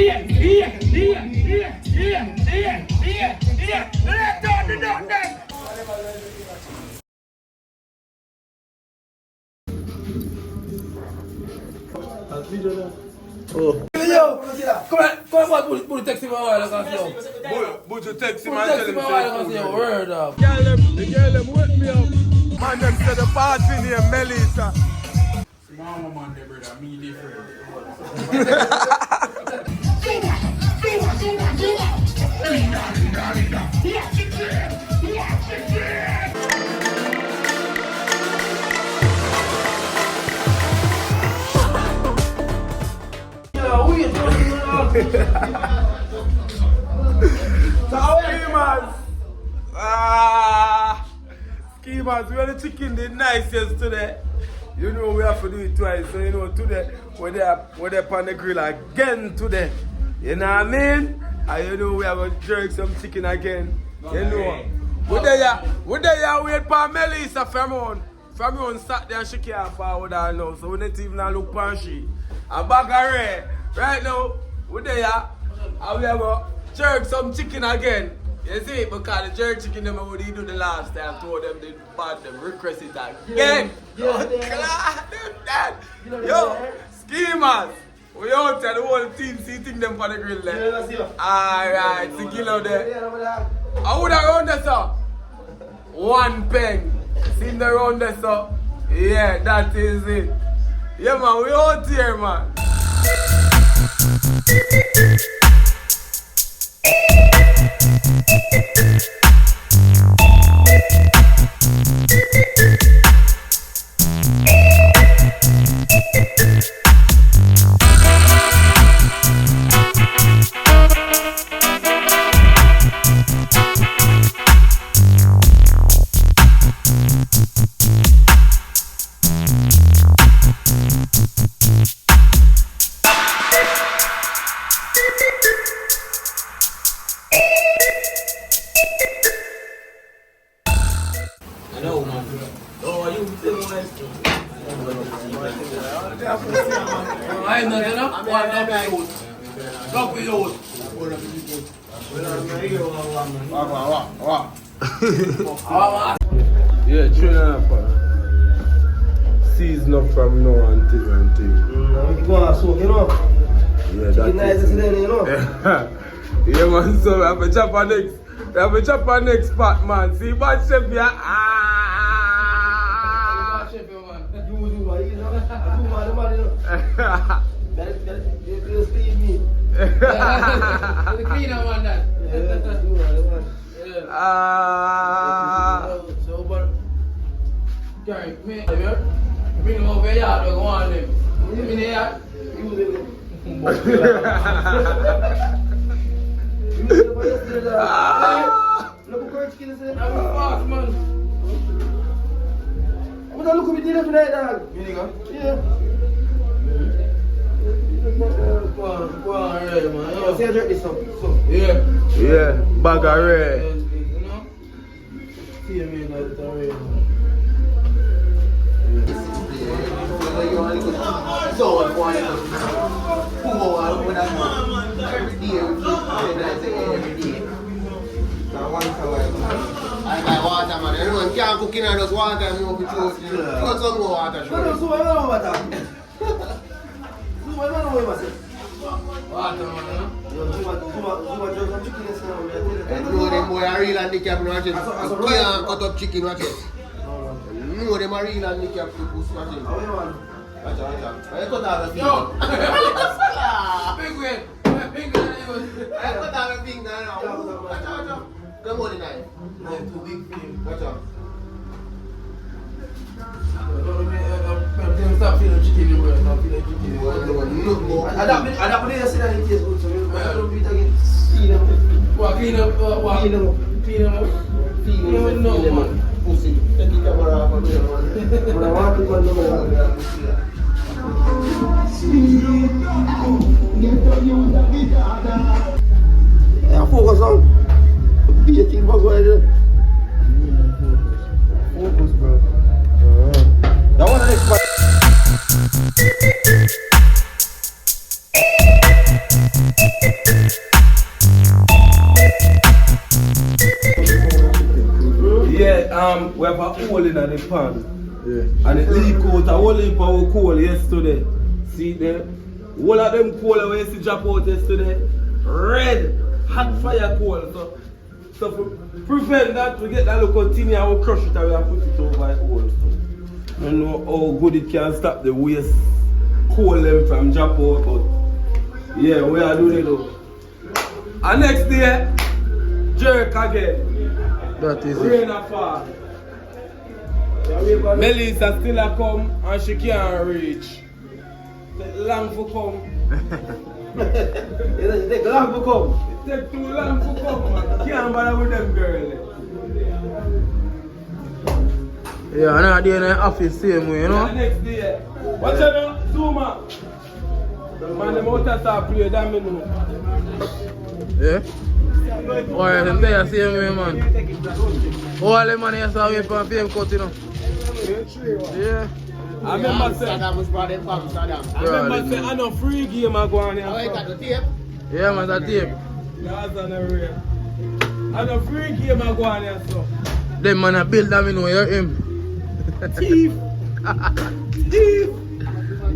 Oh. Yo, come on, put the text in my wallet, Put the text in my wallet, word up. The girl them wake me up. Man, them said the party near Melissa. Mama man, they brother, me different. Schemers, we are the chicken the nicest today. You know we have to do it twice. So you know today we're on the grill again today. You know what I mean? And you know we have to jerk some chicken again. You know. We're there wait for Melissa from on Saturday and she can't forward her now. So we don't even look for she. And back her right now, we're there and we have to jerk some chicken again. You see, because the jerk chicken them what they do the last time, told them they bad them request it again. Yo, schemers. We out there, the whole team seating them for the grill there. Alright, so kill out there. I would have round this up. 1 pen. Seen the round this up. Yeah, that is it. Yeah man, we out here man. Yeah, train up. Season up from now until. You go and soak, you know? Yeah, that's nice to see them, you know? Yeah, man, so we have to chop our next. We have to chop our next part, man. See, bad chef here. You clean me. The cleaner one that. So, but Gary, me bring him over here, go on him. You mean here? I'm man. I'm gonna look at me dinner tonight, dog. Yeah. Go on, red, man. See, I drink this up. Yeah, bag of red. You know? See me like that red, man. So what one every day every day. I buy water, man. Everyone can't cook in and just water and you put some more water. Water, man. No, them boy are real handicap, watch it. I can't cut up chicken, watch it. No, them are real handicap to push, watch it. Watch out. I cut out the finger. Big way. I cut out the finger now. Watch out. Come on the knife. Knife too big for him. Watch out. Stop feeling chicken, bro. Stop feeling chicken. No. I don't believe that it tastes good, so I don't beat again. Clean them up. Clean them up. Clean them up. No, man. Pussy. Take the camera off of there, man. I want to go yeah, focus on. Be a king, what's going on? Focus, bro. That one next part. we have a hole in the pan. Yeah. And it leak out a whole heap of coal yesterday. See there? All of them coal we used to drop out yesterday. Red, hot fire coal. So to prevent that, we get that little tin here, we crush it and we put it over the hole. I don't know how good it can stop the waste coal them from drop out, but yeah, we are doing it though. And next day, jerk again. That is Rain a fall. Melissa still a come and she can't reach. Take long for come. It take long to come. It take too long for come, man. Can't bother with them girls. Yeah, and I did in the office same way, you know? The next day, watch out now, Zuma. Man, them out of start play, that me know. Yeah? Alright, them there same way, man. All the money is away from fame cut, you know? Yeah. I remember saying, Saddam was brought them from Saddam. I know free game I go on here. Oh, you got the tape? Yeah, man, that tape. That's on the real. I know free game I go on here, so. Them man a build them, you know, you're him. Thief! Thief!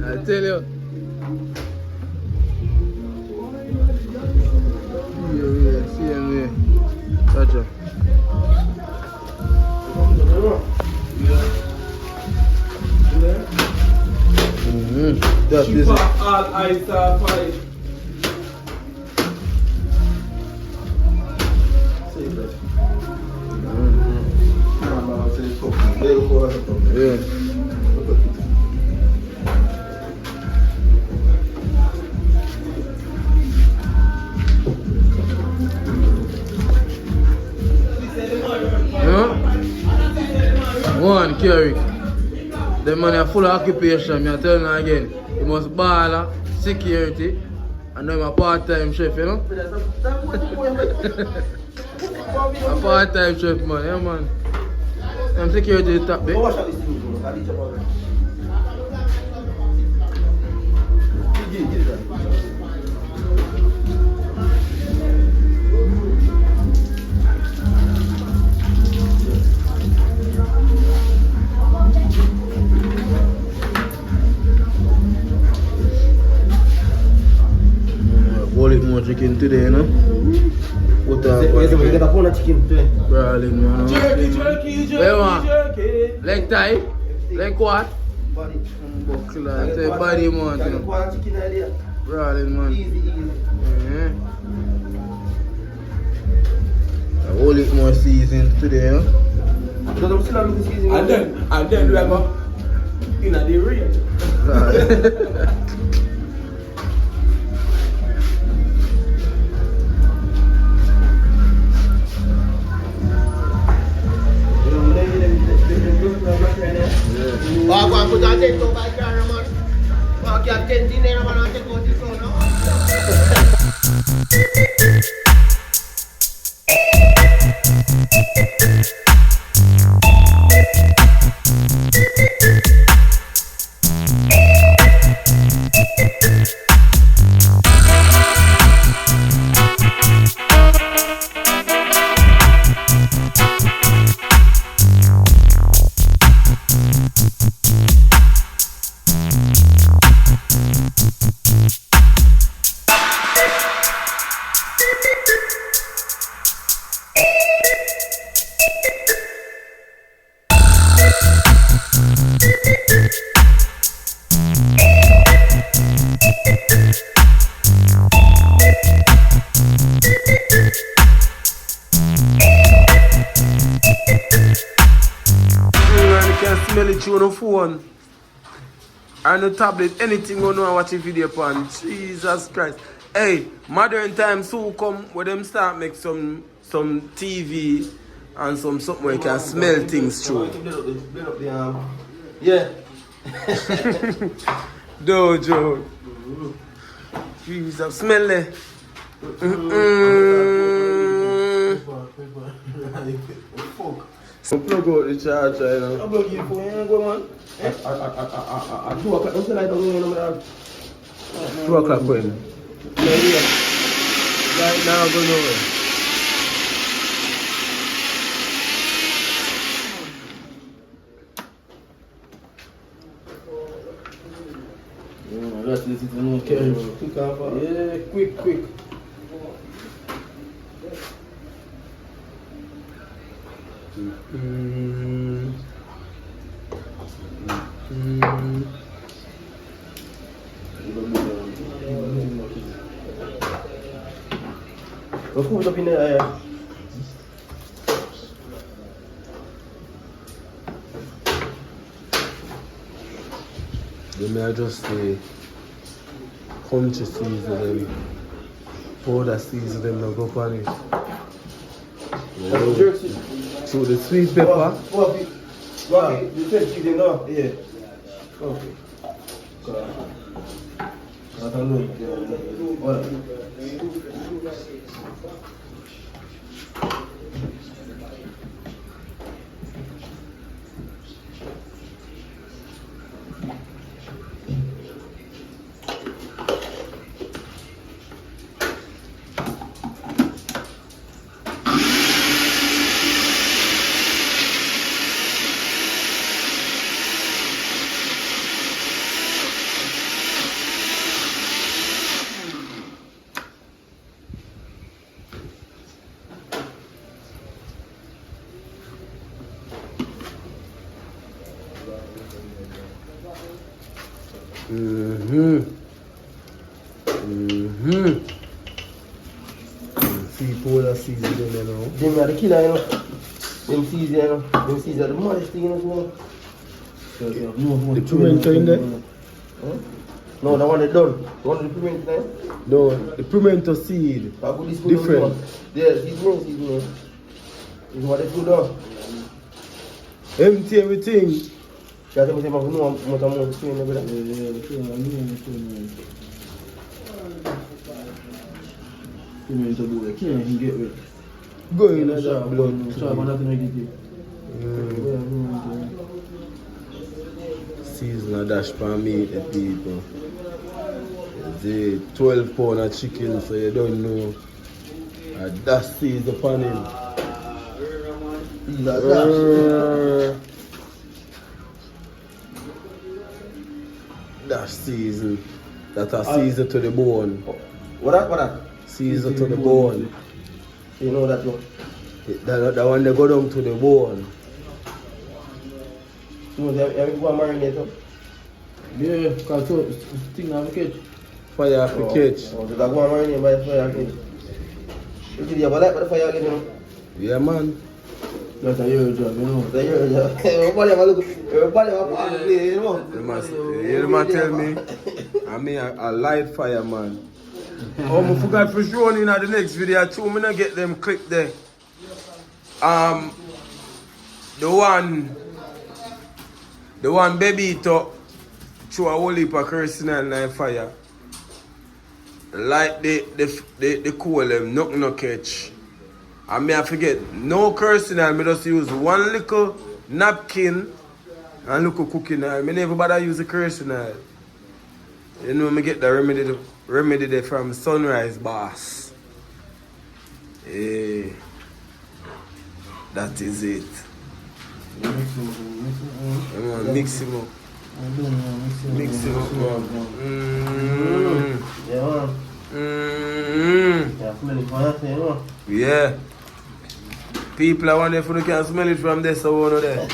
I tell you. Yeah, same way. Gotcha. That Keep is it. all eyes are fine. Yeah. One carry. The man are full of occupation, me I tell you again. He must ball security and then a part-time chef, you know? A part-time chef, man, yeah man. I'm security is top bit. Boil it more chicken today, you know? Put up Get a pound of chicken today. brawling, you know? Jerky. Where man? Leg tie? Leg what? Body. Buckler, say body man, you know? Pound of chicken idea. Brawling, man. Easy. Yeah. I hold it more season today, you know? Because I'm still not looking season. And then we are going in the rain. Oh, go and put a tent over the car, man. Walk your tent in there, man, and take out the sun, no? Smell it through the phone and the tablet, anything you know watch a video upon. Jesus Christ. Hey, modern times soon come where them start make some TV and something where you can smell things through. Yeah. Dojo. Jesus, smell it. So plug out the charger, you know. I'm going to give you a go, man. At 2 o'clock, don't say like I'm going to 2 o'clock when? Right now, go nowhere. it, you know, carry quick off. Yeah, quick. Go put it up in there. Then I just say country season them, powder season them, now go on it. So the sweet pepper. The sweet season now? Yeah. Okay. I don't know. See powder season them, you know. Them are the killer, you know. Them season, you know. Them season are the moist thing, you know. The pimento in there? Huh? No, the one they done. The one with the pimento there? No, the pimento seed. Different. Yeah, season. It's what they put on. Empty everything. That's what they know more season, brother. Pimento boy, can't get rid. Go in that blood. Season a dash for me, the people. The 12 pound of chicken, so you don't know. That season upon him. That season. That a season to the bone. What that? Season to the bone. You know that one? That one they go down to the bone. You know, you have to go and marinate them? Yeah, because this thing have a catch. Fire have to catch. Oh, they go and marinate by the fire catch. You see, you have a light by the fire catch, you know? Yeah, man. That's a your job, you know. That's your job. Everybody have a look. Everybody have a part to play, you know? You must tell me. I mean, a light fire, man. Oh, I forgot for sure in the next video too. I'm gonna get them clip there. The one baby to throw a whole heap of cursing and fire. Like the cool them, no catch. I mean I forget, no cursing and I just use one little napkin and little cooking oil. I never bother use the cursing oil. You know me get the remedy there from Sunrise Boss. Yeah. That is it. Mix him up. Mix him up. Yeah. People, I wonder if you can smell it from there, so one of there.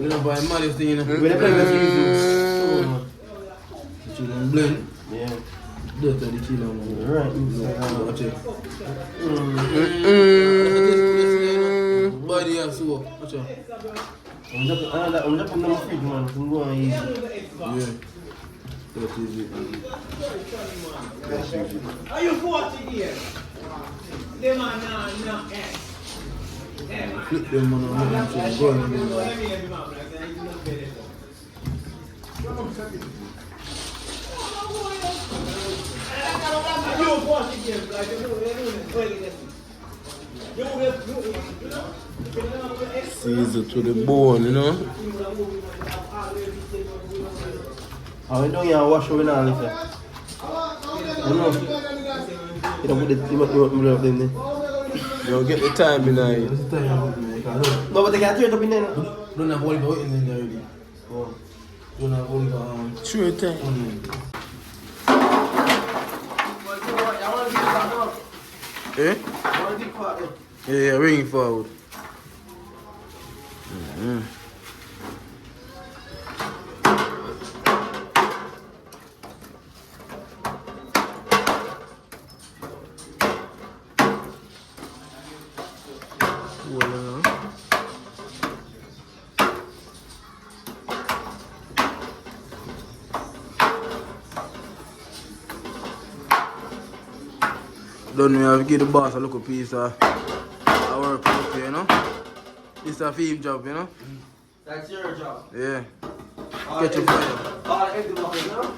You know, buy money thing, you know. Chicken blend. Yeah. That's the kilo. Right. Watch it. Body and so. Watch out. I'm just putting them in the fridge, man. I'm going easy. Yeah. That is it. Are you 40 here? Them are not Flip them on the Season to the bone, you know. How you doing here? Wash over now, listen. You know. You don't put the middle of them there. You don't get the time in there. No, but they can't turn it up in there. No? Don't have Oliver waiting in there already. Oh. Don't have Oliver. Sure thing. Eh? Yeah, ring forward. Don't we have to give the boss a little piece of work up here, you know? It's a film job, you know? That's your job. Yeah. Get your fire. All the empty buckets, you know?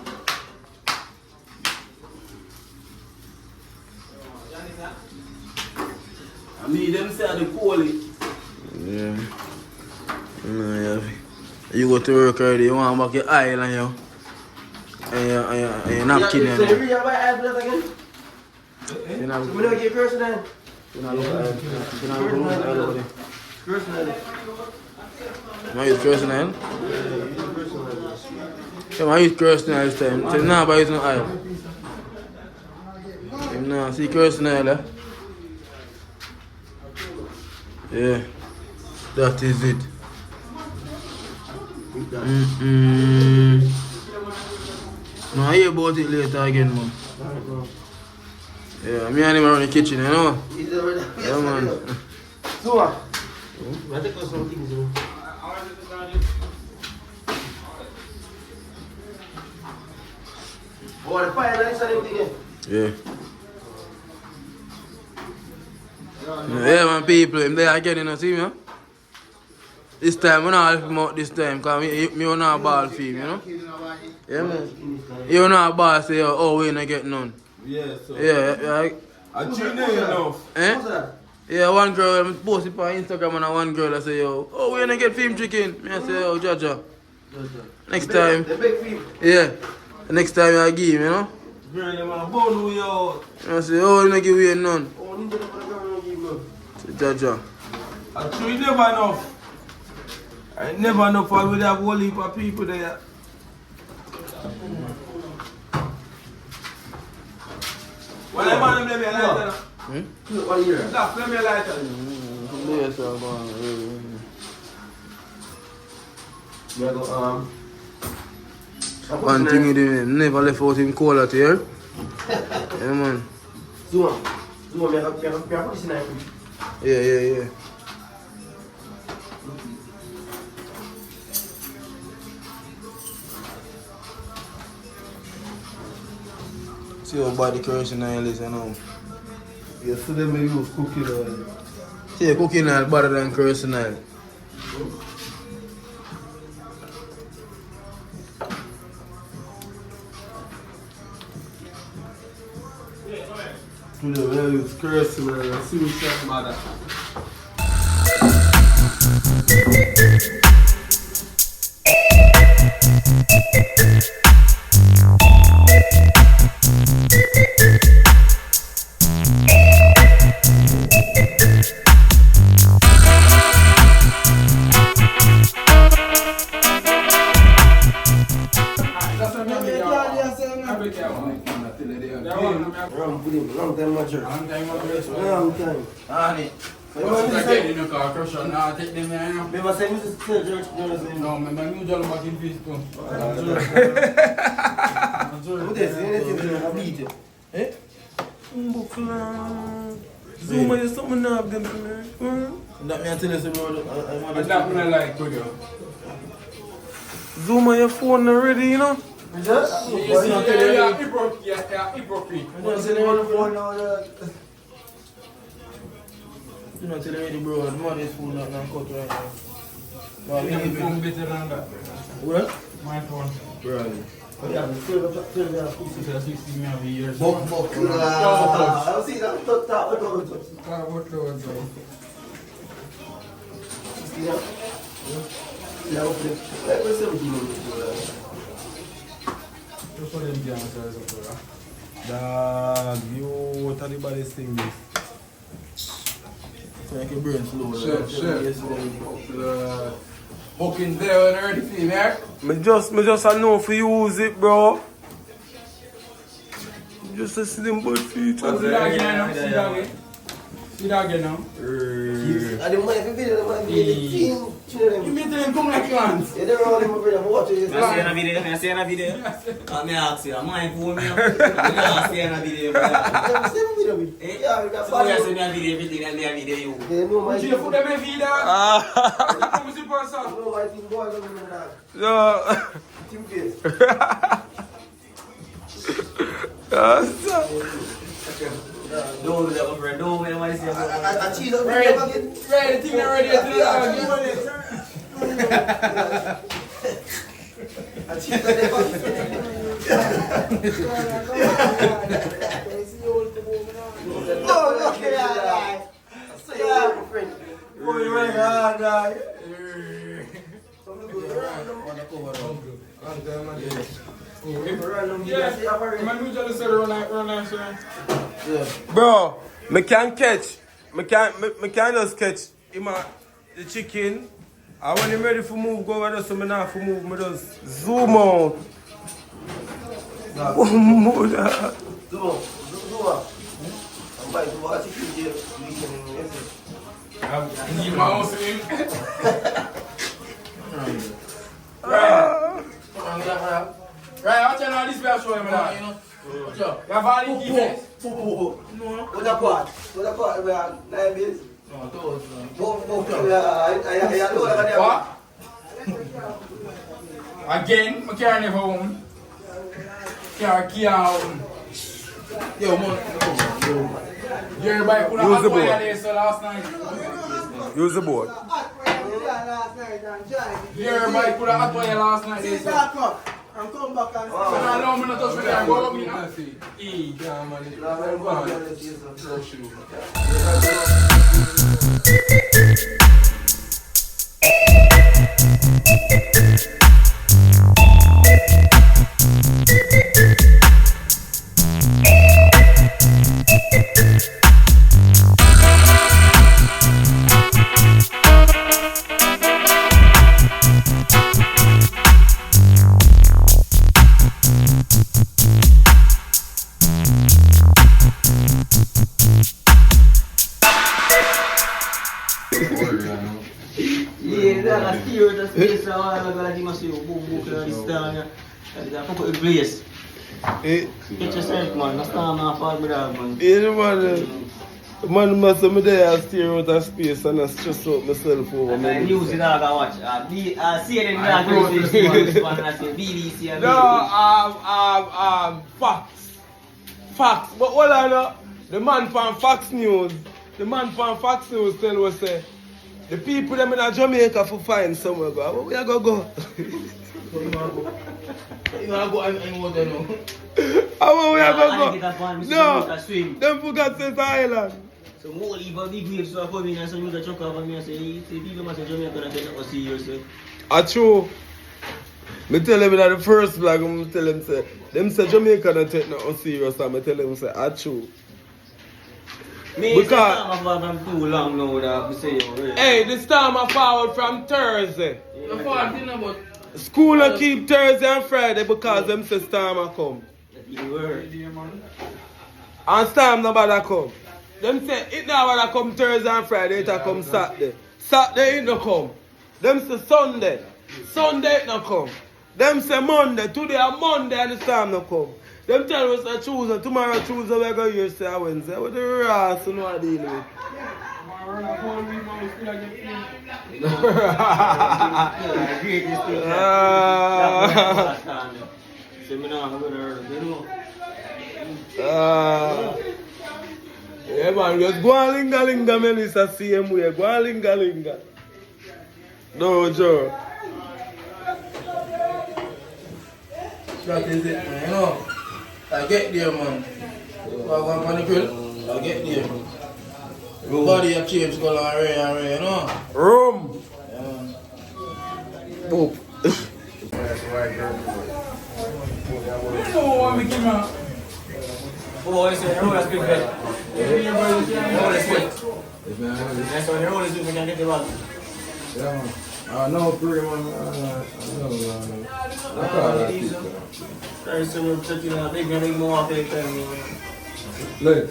I mean, them say the quality. Yeah. Yeah. You go to work already, you want to back your eye on you. And your napkin, you know? You have my eye blood again? You know, We don't get cursing then. you know, you know, Cursing then. I use Personal. Yeah, I use Personal this time. So now I use no oil. Now see Personal, eh? Yeah, that is it. No, I hear about it later again, man. Yeah, me and him around the kitchen, you know? Yeah, man. So what? I think there's some things, you know. Oh, the fire nice and everything. Yeah. Yeah, man, people, I'm there again, you know, see me, huh? This time, I'm not help him out this time, because me don't have a ball for him, you know? Yeah, man. You don't have a ball, say, oh, we don't get none. Yeah, so. Yeah. I tune in enough. Eh? What's that? Yeah, one girl, I posted on Instagram and one girl, I say, yo, oh, we don't get film chicken. Me, I say, yo, Jaja. Next time. The big film. Yeah. Next time I give him, you know? Girl, you want to bone with you. I say, oh, you don't give away none. Oh, ninja, the girl don't give me. Say, Jaja. I tune never enough. I never enough. I would have a whole heap of people there. Well, I'm on them, let me a lighter. What year? Stop, let me a lighter. Yes, I'm going. You go, One thing he did, never left out him cola here. Yeah, man. Zuma, me have put this in there. Yeah. See how bad the kerosene oil is, you know. Yesterday, I use cooking oil. See, cooking oil better than kerosene oil. Today, I use kerosene oil. I see what's up, mother. Long time, my church. Long time. Honey. Remember in the car, crush on now, take them there, you know. Remember saying this is still church? No, remember you just back in peace too. What is it? I beat it. Eh? Zoom is something up them, man. That me I tell you some more. I don't like to go. Zoom on your phone already, you know? Just? Yeah, hypocrite. You know, tell you bro, the money is full now, cut right now. But My phone better than that. what? My phone. Bro. Yeah, still 60 me every year. I see that. Dog, you what are the baddest thing this? Make your brain slow. Chef. Booking there and ready for you, man. Me just I know for use it, bro. Just to see them both feet. See that again, see that again. See that again now. I don't mind if you video, I don't You mean them come like clans? Yeah, they're all in my brother. Watch it. I see in a video. I ask you, am I phone me? I see in a video. Yeah, we got So you see me a video, everything and me a video you. They know my You put them in video. Ah. Come see person. know my team boys over there. No. Team face. Don't do that, my friend. Don't make my see. I cheese up Right, here. right, the thing already. I cheese up No, okay, yeah. So you are my friend. Oh, you're right, right. Bro, me can catch. Me can just catch the chicken. And when I'm ready for move, go over there, so me not for move, me just zoom out. Zoom out. I'm about to watch it. You mouse him. Right, I'll tell you this way I'll show him now. You have all the defense. What a part? What a part? We are 9 minutes. What? Again, I can't never home. Can't home. Yo, man. Everybody put a hot fire there so last night. Use the board. Everybody put a hot fire last night. See, So back up and come back and now allow me to touch me there. Go up me now. Yeah, man. Get yourself, man. That's not my fault, man. Yeah, man must have me there and steer out of space and I stress out myself over And I use it, I watch. See it in the BBC and No, facts. But hold on, the man from Fox News tell us say the people them in Jamaica for find somewhere go. Where we are go? You want to go and what they know? How we are go? No, swim. them forgot this island. So more even big waves so come in and some you chuck over me and say, people must Jamaica and take us serious. True. Me tell them that the first vlog, I tell them say Jamaica don't take no serious, and I tell them say true. Because from too long now that say hey, the storm are forward from Thursday. Yeah. School will keep Thursday and Friday because them say storm will come. And storm nobody come. Them say it now will come Thursday and Friday, it will come Saturday. Saturday it no come. Them say Sunday. Sunday it no come. Them say Monday. Today are Monday and the storm no come. Them tell us that Tuesday, tomorrow Tuesday we go here say Wednesday. What the rest you know I deal with? Yeah man, just go and linga Melissa same way. Go and linga. No Joe. That is it, man. You know, I get there, man. I go on the grill, I get there, man. Everybody have changed color and red, you know. Room. Yeah, man. Boop. You know what we give out? Oh, it's a roll as big bed. Roll as big. That's why the roll is big, we can get the ball. Yeah, man. No, pretty man. Big more take time. Look.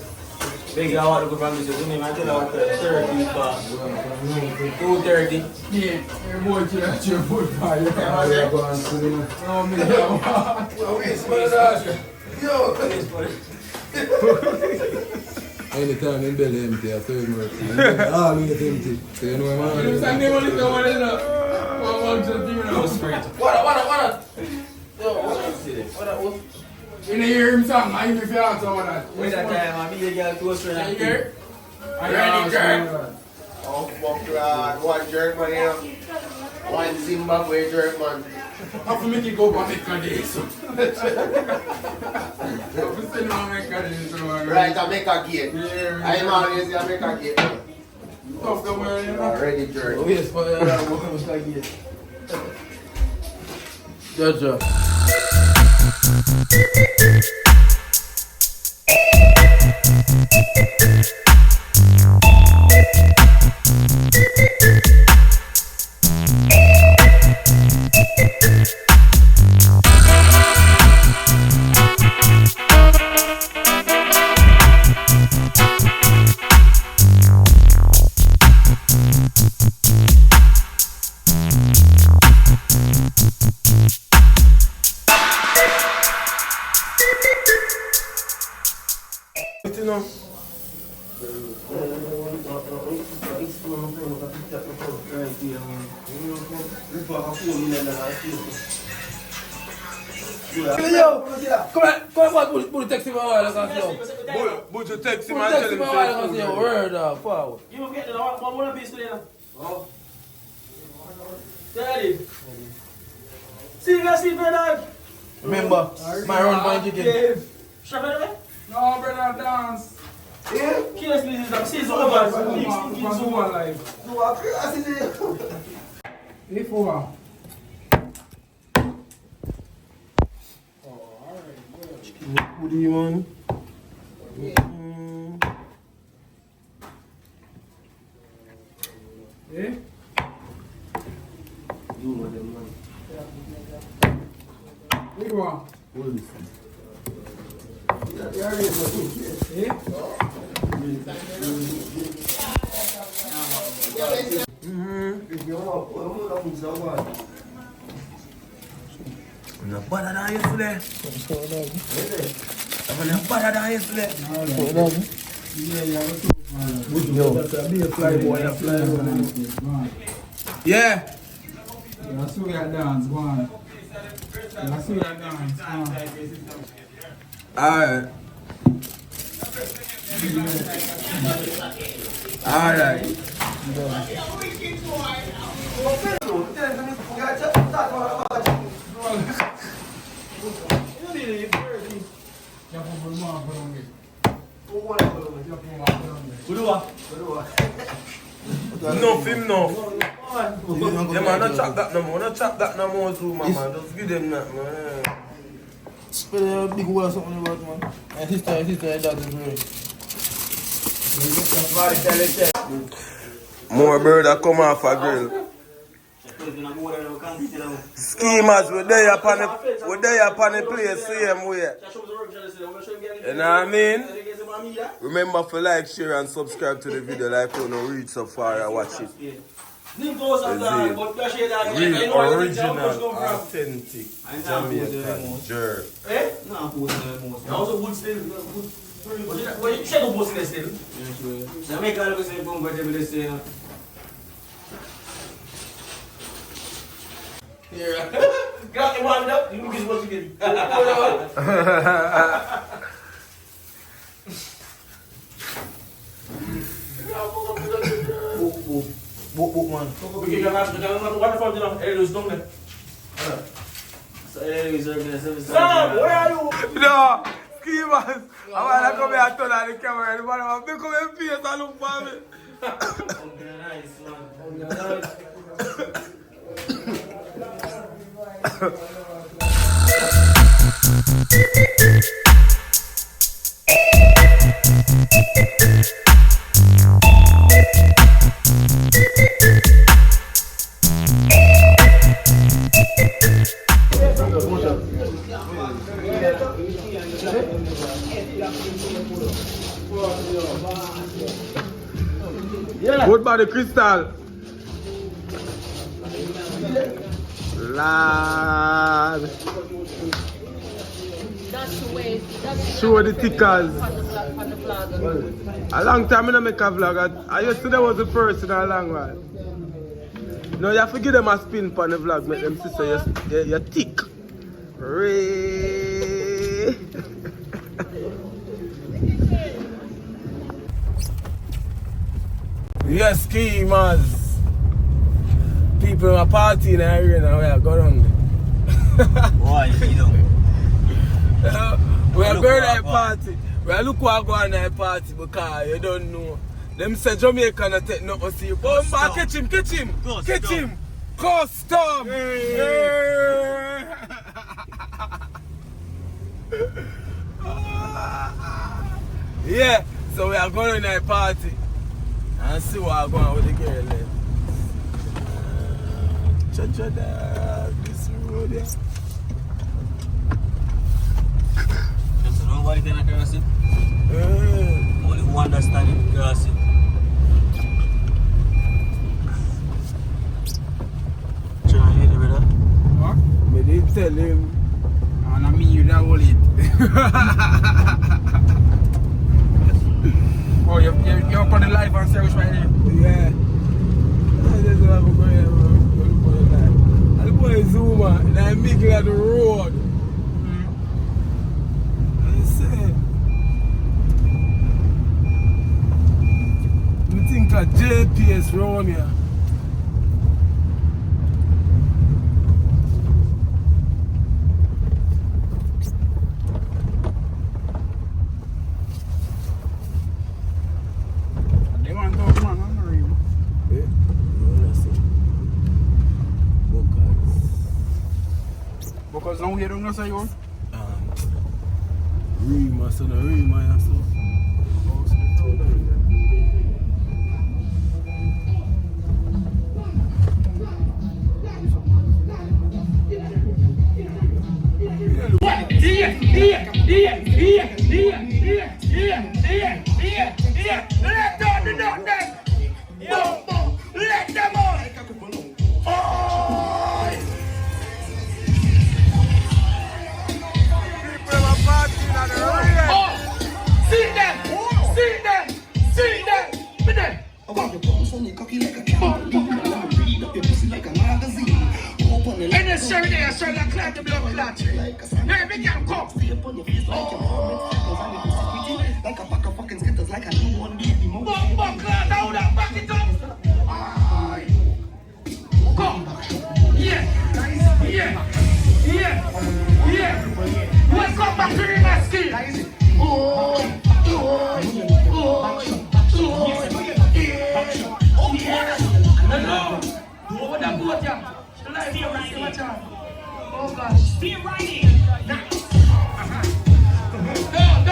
Big I want to go from this. I tell you what, 30 fast. 2:30. Yeah, your boy can't your foot by you. Yeah, go and see him. No, me. Anytime in belly empty, I feel mercy. Always empty. So you know man. You send me money to one What? Yo, you didn't hear him song, I even feel out some of that. Wait that time, I mean, you got close to that. Here? Are you ready, girl? Oh, fuck, one jerk man, you know. One Zimbabwe jerk man. I have to make it go back and make a day, so. Right, I make a gate. Yeah. I'm always I make a gate. Tough the way, you know. Ready jerk. Oh, yes, for that, what was that again? Judge. Yo, come on, put the text in my while, I can see. Put the text in Put my the text in my while, I can see. Word up, forward. You will get the one piece today. Oh. Daddy. See, Bernard. Remember, my run by chicken. Shut up, No, Bernard, dance. Yeah? Kill this, see, over. One life. You are crazy. If over. What do you want? Eh? You want them money. Big one. I'm not better than yesterday. I'm not better than yesterday. Yeah. I saw that dance, go on. I saw that dance, Alright. Alright. Enough him now. Yeah man, don't chop that no more. Don't chop that no more too, man. Just give them that, man. Spell a big word or something about man. My sister, that is real. More bird that come off a grill. Schemers, we're there upon the place same way. You know what I mean? Remember to like, share and subscribe to the video like you don't reach so far and watch it. Real, original, authentic, Jamaican jerk. Eh? No, good still. What you check on still? Jamaica look say bomb but they say. Here. Got the one up, you look what you get. Book man. Sam, where are you? No, schemers. I want to come here and turn on the camera and I come and face and look for me. Nice. Good body crystal. Lad. That's the way. Show the tickers. On the flag. A long time I don't make a vlog. I yesterday was the first in a long while. No, you have to give them a spin on the vlog, make them see so you're thick. Ray. Yes, schemers. People in a party in the area now, we are going Why, you know? We are going to a party. We are looking to go on a party because you don't know. Them say Jamaica not take nothing to see. Bomba, catch him. Catch him. Custom. Hey. Yeah, so we are going to a party and see what I'm going with the girl there. This road here. Just nobody can cross it. Only who understand it cross it. Trying to hear the brother? What? Me did tell him. And I mean you don't hold it. Oh, you're up on the live and service right here? Yeah. I just have to go here and put it live. I'll put a zoomer in the middle of the road. I say. I think a JPS round here. They want to talk, man. I'm not reading. Yeah. Because now we don't know, say you. Rima, son of Rima, and stuff. Let down the dog then. Boom, boom. Let them on. Oh. People are partying on the road. Oh. See them. See them. See them. Be there. And the shirt there, shirt like cloud the blood clot. Hey, big girl, come. Like a pack of fucking skittles, like a newborn baby. Bump, cloud, now that back it up. Aye. Come. Yeah. Welcome back to the masking. Hello. Over the boat, yeah. Stay right here. Oh, God. Stay right here. No,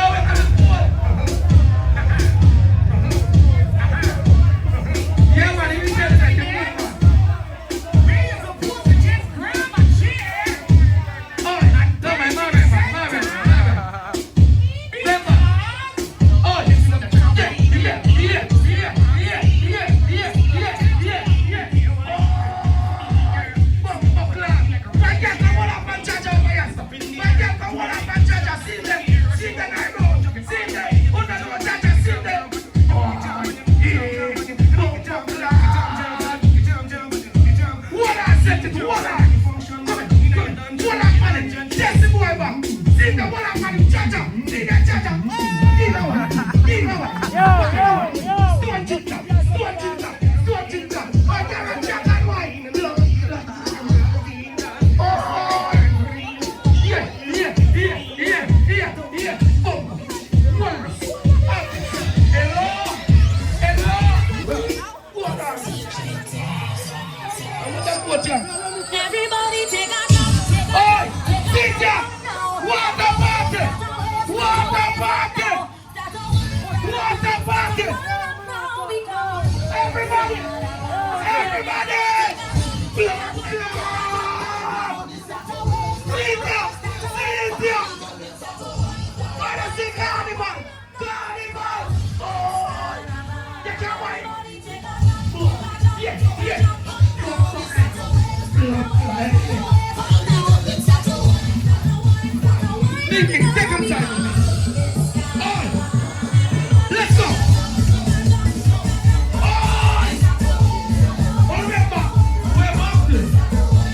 we're going to boat. Yeah, man, you tell us that you're man. Raise a boat and just grab a chair. Oh, no, man. Remember. Oh, yeah. Take some time. Alright. Let's go. Alright. Remember. We're after.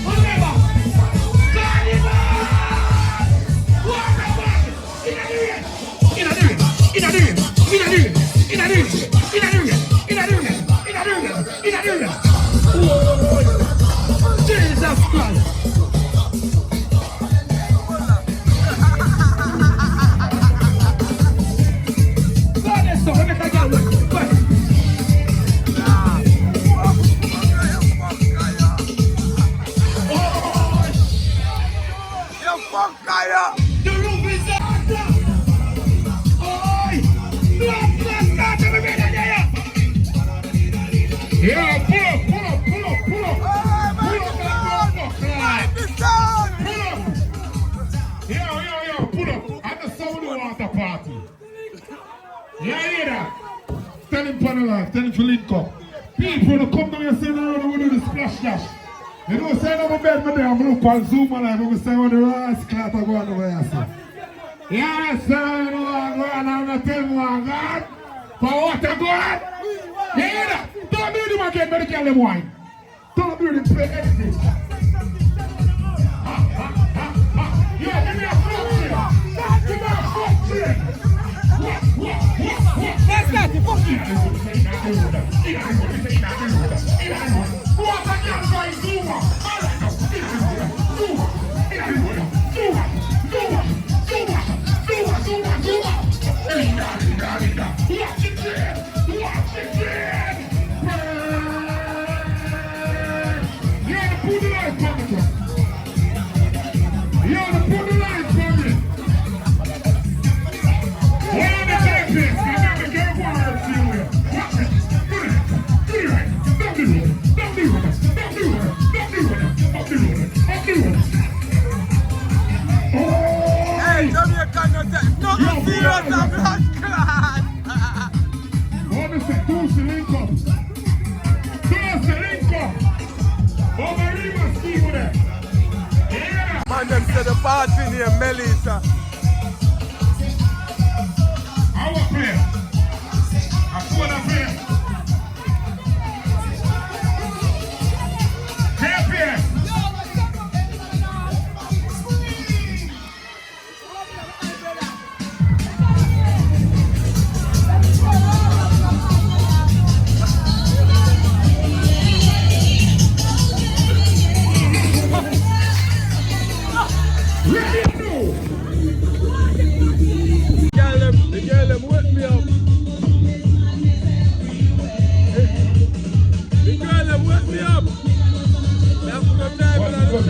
Remember. Carnival. Walk back. In the ring. In the ring. In the ring. In the ring. In the ring. In the ring. In the ring. In the ring. In the ring. Jesus Christ. The roof is up. Oi! Start everybody there. Yeah, pull up. Pull up. Pull up. Yeah, pull up. At the sound water party. Yeah, hear that? Tell him for the life, tell him for link up. People who come down here say no, we do the splash dash. You know, say no, my bed, my day, I'm look on Zoom and I'm going to say what the rice clat are going over here, sir. Yes, sir, you know, I'm going to tell you, God. For what I'm going? You hear that? Don't do them again, but you can't let them wine. Don't do them play anything. Yeah, give me a fuck shit. Give me a fuck shit. Let's get the fuck you. What a girl going Zuma. Hey, Jamaican, no serious and blood clot. What is it? Two link up. Over River Ski with it. Yeah. Man, them said the party near Melissa. Our prayer. I put a prayer. Champion. The girl them wake me up. The girl them wake me up. That's the time on the show.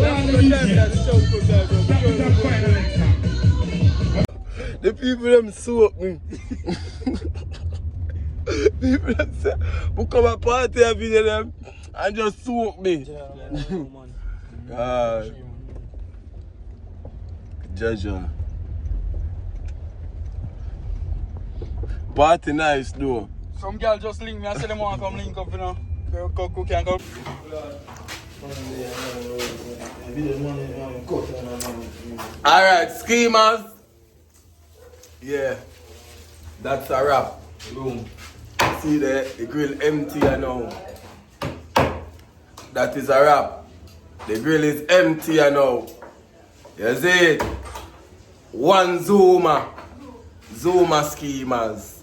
That's the time that the show comes out. The people them soak me. People them say, we come a party and video them and just soak me. Jaja. Party nice though. Some girl just link me and say them want to come link up, you know. Cook and come. Alright, schemers. Yeah. That's a wrap. Boom. See there, the grill empty now. That is a wrap. The grill is empty now. You see it? One Zuma schemers.